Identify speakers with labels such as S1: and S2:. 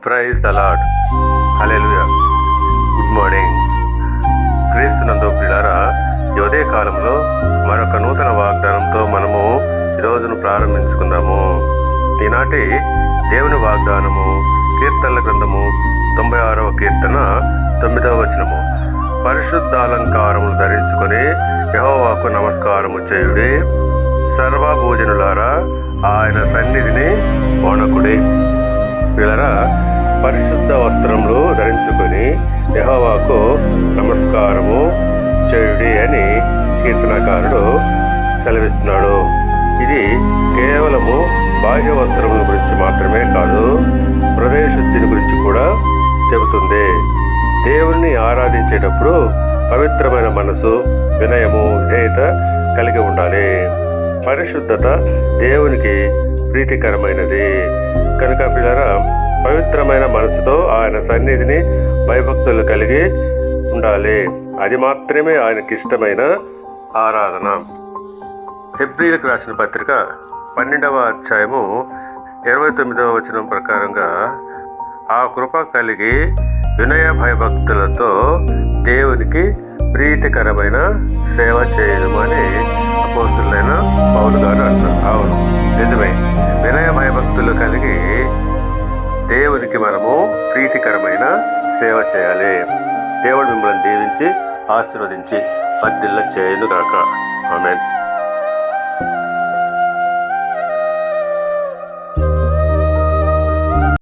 S1: Praise the Lord. Hallelujah. Good morning. క్రీస్తునందు ప్రియులారా, ఈ ఉదయ కాలంలో మరొక నూతన వాగ్దానంతో మనము ఈ రోజును ప్రారంభించుకుందాము. ఈనాటి దేవుని వాగ్దానము కీర్తనల గ్రంథము 96వ కీర్తన 9వ వచనము. పరిశుద్ధాలంకారములు ధరించుకొని యెహోవాకు నమస్కారము చేయుడి, సర్వభూజనులారా ఆయన సన్నిధిని వణకుడి. పిల్లరా, పరిశుద్ధ వస్త్రములు ధరించుకొని యెహోవాకు నమస్కారము చేయుడి అని కీర్తనకారుడు సెలవిస్తున్నాడు. ఇది కేవలము బాహ్య వస్త్రముల గురించి మాత్రమే కాదు, హృదయ శుద్ధిని గురించి కూడా చెబుతుంది. దేవుణ్ణి ఆరాధించేటప్పుడు పవిత్రమైన మనసు, వినయము, విధేయత కలిగి ఉండాలి. పరిశుద్ధత దేవునికి ప్రీతికరమైనది కనుక పిల్లరా, పవిత్రమైన మనసుతో ఆయన సన్నిధిని భయభక్తులు కలిగి ఉండాలి. అది మాత్రమే ఆయనకి ఇష్టమైన ఆరాధన. హెబ్రీయులకు రాసిన పత్రిక 12వ అధ్యాయము 29వ వచనం ప్రకారంగా, ఆ కృప కలిగి వినయ భయభక్తులతో దేవునికి ప్రీతికరమైన సేవ చేయమని అపోస్తలుడైన పౌలు గారు అంటారు. అవును, నిజమే. వినయ భయభక్తులు కలిగి దేవునికి మనము ప్రీతికరమైన సేవ చేయాలి. దేవుడు మిమ్మల్ని దీవించి ఆశీర్వదించి వర్ధిల్ల చేయును గాక. ఆమేన్.